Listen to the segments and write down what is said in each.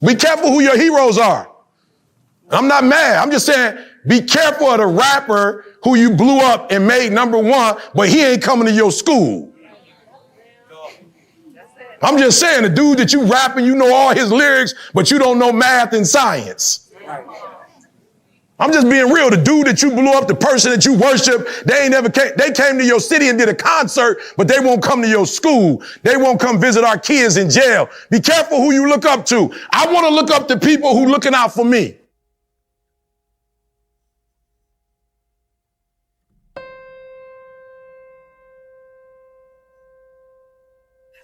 Be careful who your heroes are. I'm not mad. I'm just saying, be careful of the rapper who you blew up and made #1, but he ain't coming to your school. I'm just saying, the dude that you rapping, you know all his lyrics, but you don't know math and science. I'm just being real. The dude that you blew up, the person that you worship, they came to your city and did a concert, but they won't come to your school. They won't come visit our kids in jail. Be careful who you look up to. I want to look up to people who looking out for me.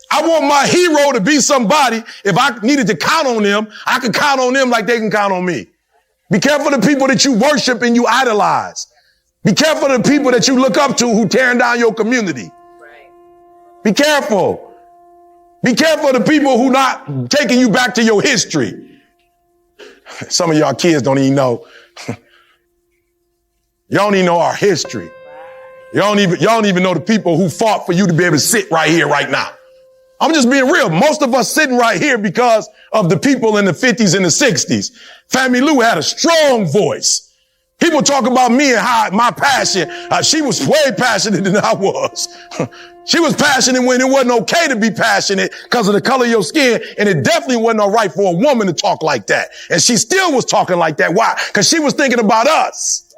I want my hero to be somebody, if I needed to count on them, I could count on them like they can count on me. Be careful of the people that you worship and you idolize. Be careful of the people that you look up to who tearing down your community. Be careful. Be careful of the people who not taking you back to your history. Some of y'all kids don't even know. Y'all don't even know our history. Y'all don't even know the people who fought for you to be able to sit right here right now. I'm just being real. Most of us sitting right here because of the people in the 50s and the 60s. Family Lou had a strong voice. People talk about me and how my passion. She was way passionate than I was. She was passionate when it wasn't okay to be passionate because of the color of your skin. And it definitely wasn't all right for a woman to talk like that. And she still was talking like that. Why? Because she was thinking about us.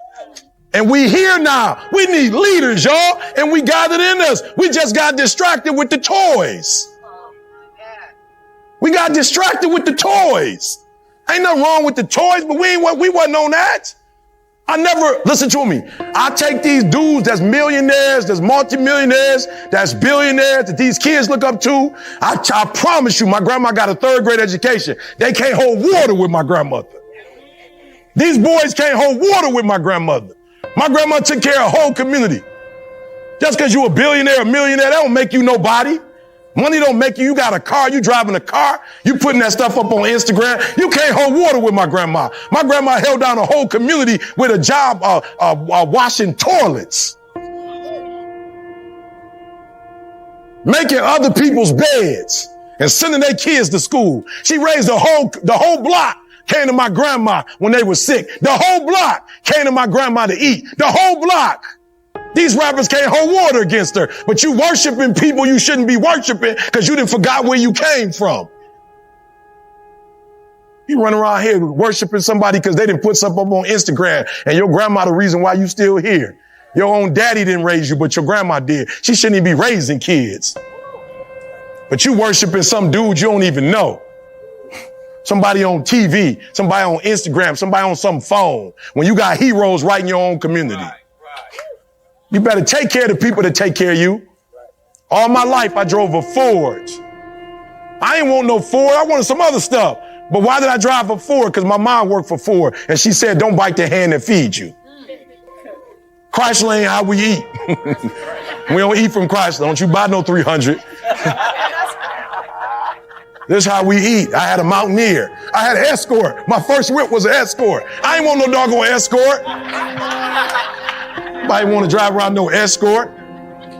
And we here now. We need leaders, y'all. And we got it in us. We just got distracted with the toys. We got distracted with the toys. Ain't nothing wrong with the toys, but we wasn't on that. Listen to me. I take these dudes that's millionaires, that's multimillionaires, that's billionaires, that these kids look up to. I promise you, my grandma got a 3rd grade education. They can't hold water with my grandmother. These boys can't hold water with my grandmother. My grandma took care of a whole community. Just because you're a billionaire, a millionaire, that don't make you nobody. Money don't make you. You got a car, you driving a car, you putting that stuff up on Instagram. You can't hold water with my grandma. My grandma held down a whole community with a job washing toilets. Making other people's beds and sending their kids to school. She raised the whole block. Came to my grandma when they were sick. The whole block came to my grandma to eat. The whole block. These rappers can't hold water against her. But you worshiping people you shouldn't be worshiping because you done forgot where you came from. You run around here worshiping somebody because they didn't put something up on Instagram and your grandma the reason why you still here. Your own daddy didn't raise you, but your grandma did. She shouldn't even be raising kids. But you worshiping some dude you don't even know. Somebody on TV, somebody on Instagram, somebody on some phone. When you got heroes right in your own community. Right. You better take care of the people that take care of you. All my life, I drove a Ford. I ain't want no Ford. I wanted some other stuff. But why did I drive a Ford? Because my mom worked for Ford. And she said, don't bite the hand that feeds you. Chrysler ain't how we eat. We don't eat from Chrysler. Don't you buy no 300. This is how we eat. I had a Mountaineer. I had an Escort. My first whip was an Escort. I ain't want no doggone Escort. Nobody want to drive around no Escort.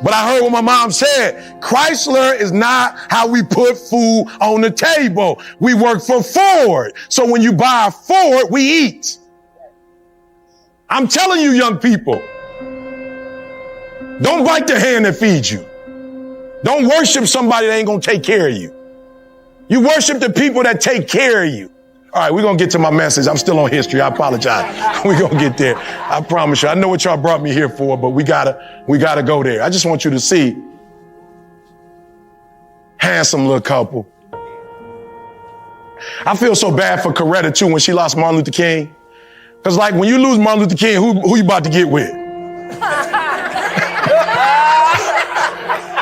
But I heard what my mom said. Chrysler is not how we put food on the table. We work for Ford. So when you buy a Ford, we eat. I'm telling you, young people, don't bite the hand that feeds you. Don't worship somebody that ain't going to take care of you. You worship the people that take care of you. All right, we're going to get to my message. I'm still on history. I apologize. We're going to get there. I promise you. I know what y'all brought me here for, but we gotta go there. I just want you to see handsome little couple. I feel so bad for Coretta, too, when she lost Martin Luther King. Because, like, when you lose Martin Luther King, who you about to get with?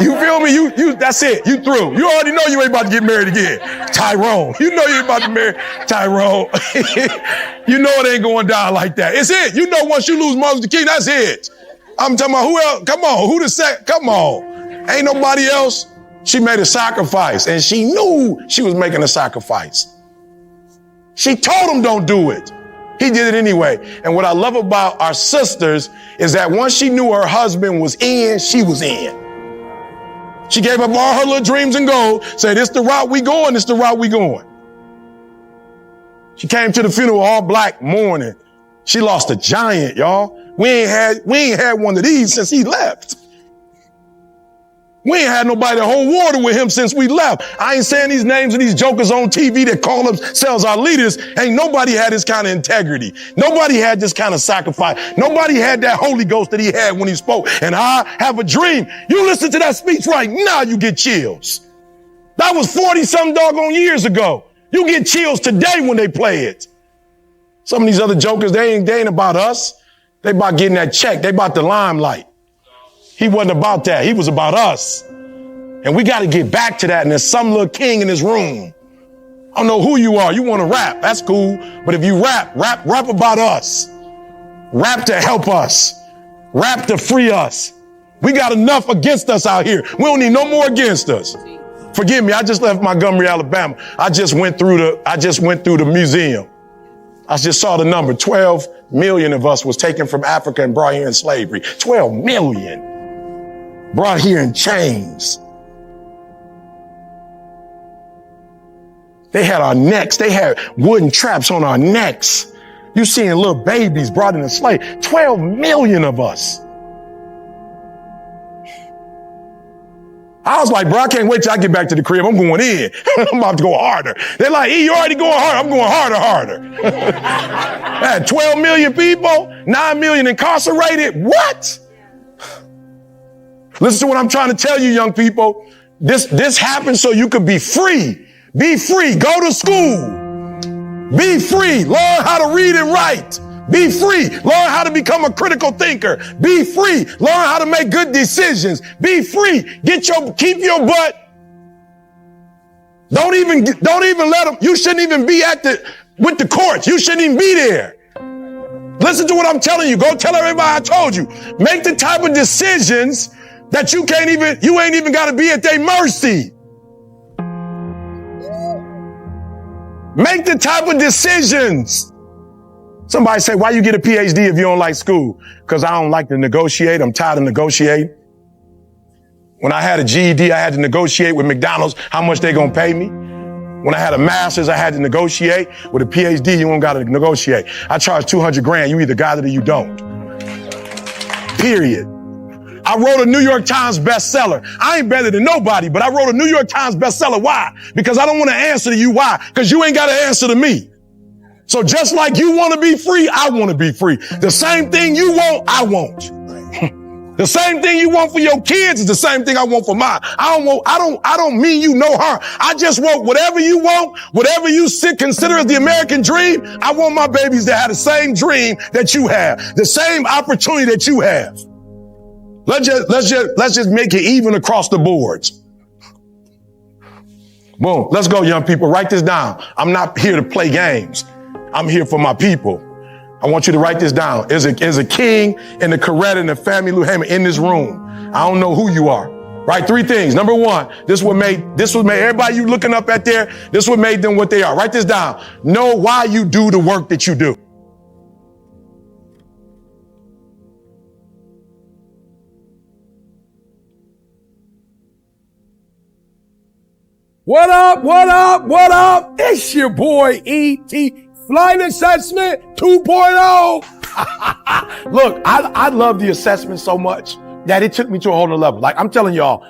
You feel me? You that's it. You through. You already know you ain't about to get married again. Tyrone. You know you ain't about to marry Tyrone. You know it ain't going down like that. It's it. You know once you lose Martin Luther King, that's it. I'm talking about who else? Come on. Who the second? Come on. Ain't nobody else. She made a sacrifice and she knew she was making a sacrifice. She told him don't do it. He did it anyway. And what I love about our sisters is that once she knew her husband was in, she was in. She gave up all her little dreams and goals, said, this the route we going, this the route we going. She came to the funeral all black mourning. She lost a giant, y'all. We ain't had one of these since he left. We ain't had nobody to hold water with him since we left. I ain't saying these names of these jokers on TV that call themselves our leaders. Ain't nobody had this kind of integrity. Nobody had this kind of sacrifice. Nobody had that Holy Ghost that he had when he spoke. And I have a dream. You listen to that speech right now, you get chills. That was 40-something doggone years ago. You get chills today when they play it. Some of these other jokers, they ain't about us. They about getting that check. They about the limelight. He wasn't about that. He was about us. And we got to get back to that. And there's some little king in this room. I don't know who you are. You want to rap. That's cool. But if you rap about us. Rap to help us. Rap to free us. We got enough against us out here. We don't need no more against us. Forgive me. I just left Montgomery, Alabama. I just went through the museum. I just saw the number. 12 million of us was taken from Africa and brought here in slavery. 12 million. Brought here in chains. They had our necks. They had wooden traps on our necks. You seeing little babies brought into slavery. 12 million of us. I was like, bro, I can't wait till I get back to the crib. I'm going in. I'm about to go harder. They're like, E, you already going hard. I'm going harder. Had 12 million people, 9 million incarcerated. What? Listen to what I'm trying to tell you, young people. This happened so you could be free. Be free. Go to school. Be free. Learn how to read and write. Be free. Learn how to become a critical thinker. Be free. Learn how to make good decisions. Be free. Keep your butt. Don't even let them. You shouldn't even be with the courts. You shouldn't even be there. Listen to what I'm telling you. Go tell everybody I told you. Make the type of decisions that you ain't even got to be at their mercy. Make the type of decisions. Somebody say, why you get a PhD if you don't like school? Because I don't like to negotiate. I'm tired of negotiating. When I had a GED, I had to negotiate with McDonald's how much they gonna pay me. When I had a master's, I had to negotiate. With a PhD, you don't gotta negotiate. I charge $200,000. You either got it or you don't. Period. I wrote a New York Times bestseller. I ain't better than nobody, but I wrote a New York Times bestseller. Why? Because I don't want to answer to you. Why? Because you ain't got to answer to me. So just like you want to be free, I want to be free. The same thing you want, I want. The same thing you want for your kids is the same thing I want for mine. I don't mean you no harm. I just want whatever you want, whatever you consider as the American dream. I want my babies to have the same dream that you have, the same opportunity that you have. Let's just make it even across the boards. Boom. Let's go, young people. Write this down. I'm not here to play games. I'm here for my people. I want you to write this down. There's a king in the Coretta and the family Luhama in this room. I don't know who you are. Write 3 things. Number 1, this what made everybody you looking up at there, this what made them what they are. Write this down. Know why you do the work that you do. What up, what up, what up? It's your boy E.T. Flight Assessment 2.0. Look, I love the assessment so much that it took me to a whole nother level. Like I'm telling y'all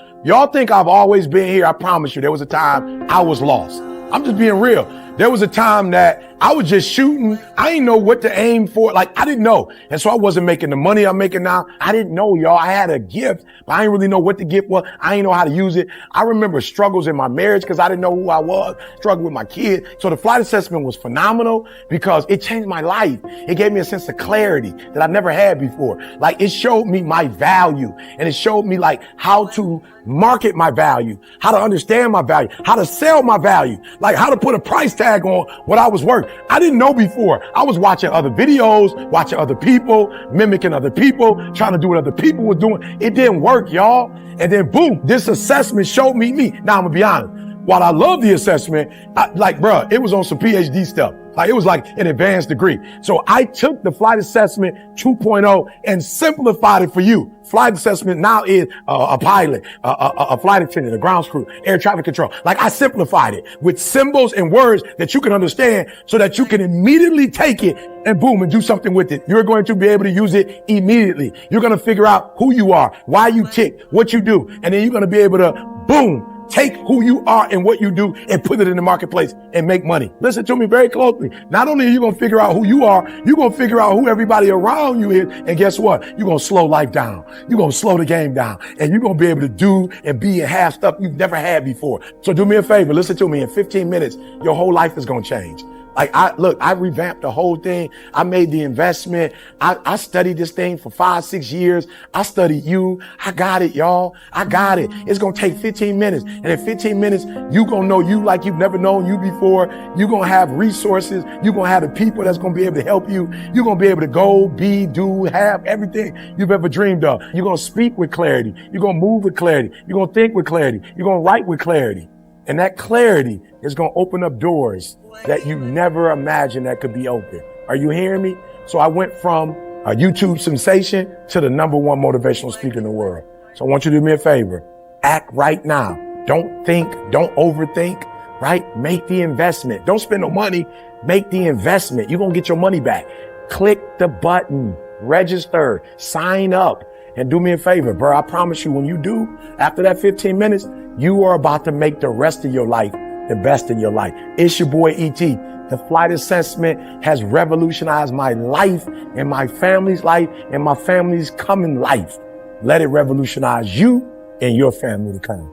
think I've always been here. I promise you, there was a time I was lost. I'm just being real. There was a time that I was just shooting. I didn't know what to aim for. Like, I didn't know. And so I wasn't making the money I'm making now. I didn't know, y'all. I had a gift, but I didn't really know what the gift was. I didn't know how to use it. I remember struggles in my marriage because I didn't know who I was, struggled with my kid. So the flight assessment was phenomenal because it changed my life. It gave me a sense of clarity that I never had before. Like, it showed me my value, and it showed me like how to market my value, how to understand my value, how to sell my value, like how to put a price tag on what I was worth. I didn't know before. I was watching other videos, watching other people, mimicking other people, trying to do what other people were doing. It didn't work, y'all. And then boom, this assessment showed me. Now I'm gonna be honest. While I love the assessment, bruh, it was on some PhD stuff. Like, it was like an advanced degree. So I took the flight assessment 2.0 and simplified it for you. Flight assessment now is a pilot, a flight attendant, a ground crew, air traffic control. Like, I simplified it with symbols and words that you can understand so that you can immediately take it and boom, and do something with it. You're going to be able to use it immediately. You're going to figure out who you are, why you tick, what you do. And then you're going to be able to boom, take who you are and what you do and put it in the marketplace and make money. Listen to me very closely. Not only are you going to figure out who you are, you're going to figure out who everybody around you is. And guess what? You're going to slow life down. You're going to slow the game down, and you're going to be able to do and be and have stuff you've never had before. So do me a favor. Listen to me. In 15 minutes, your whole life is going to change. Like, I revamped the whole thing. I made the investment. I studied this thing for 5-6 years. I studied you. I got it, y'all. I got it. It's going to take 15 minutes. And in 15 minutes, you going to know you like you've never known you before. You're going to have resources. You're going to have the people that's going to be able to help you. You're going to be able to go, be, do, have everything you've ever dreamed of. You're going to speak with clarity. You're going to move with clarity. You're going to think with clarity. You're going to write with clarity. And that clarity is going to open up doors that you never imagined that could be open. Are you hearing me? So I went from a YouTube sensation to the #1 motivational speaker in the world. So I want you to do me a favor. Act right now. Don't think. Don't overthink, right? Make the investment. Don't spend no money. Make the investment. You're going to get your money back. Click the button. Register. Sign up. And do me a favor, bro. I promise you, when you do, after that 15 minutes, you are about to make the rest of your life the best in your life. It's your boy E.T. The flight assessment has revolutionized my life and my family's life and my family's coming life. Let it revolutionize you and your family to come.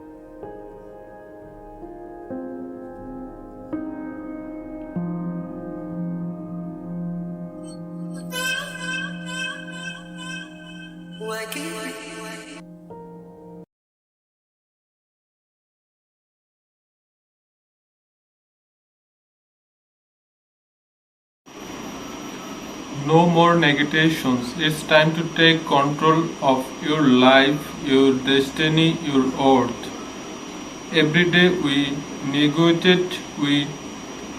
No more negations. It's time to take control of your life, your destiny, your worth. Every day we negotiate with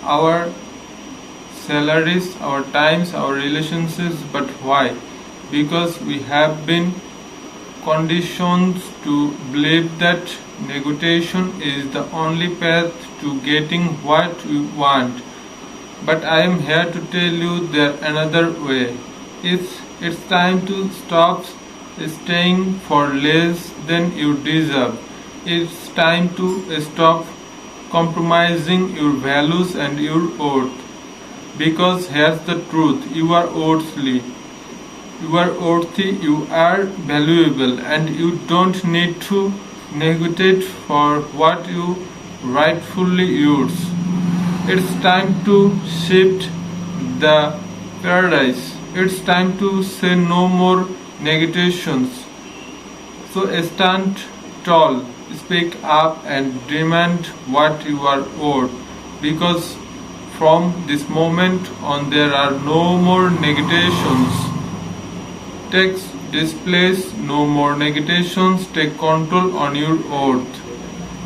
our salaries, our times, our relationships, but why? Because we have been conditioned to believe that negotiation is the only path to getting what we want. But I am here to tell you there's another way. It's time to stop staying for less than you deserve. It's time to stop compromising your values and your worth. Because here's the truth, you are worthy. You are worthy, you are valuable, and you don't need to negotiate for what you rightfully yours. It's time to shift the paradise. It's time to say no more negotiations. So stand tall, speak up, and demand what you are owed. Because from this moment on, there are no more negotiations. Take this place, no more negotiations. Take control on your worth.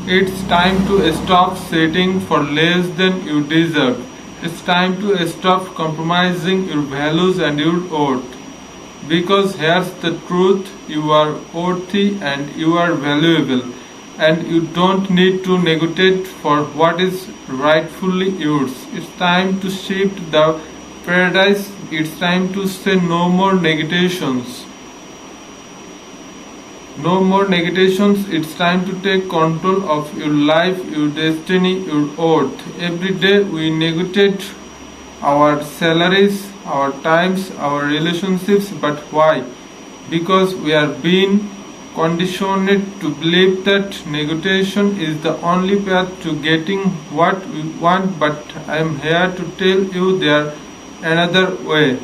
It's time to stop settling for less than you deserve. It's time to stop compromising your values and your worth. Because here's the truth, you are worthy and you are valuable. And you don't need to negotiate for what is rightfully yours. It's time to shift the paradise. It's time to say no more negotiations. No more negotiations. It's time to take control of your life, your destiny, your worth. Every day we negotiate our salaries, our times, our relationships. But why? Because we are being conditioned to believe that negotiation is the only path to getting what we want. But I am here to tell you there another way.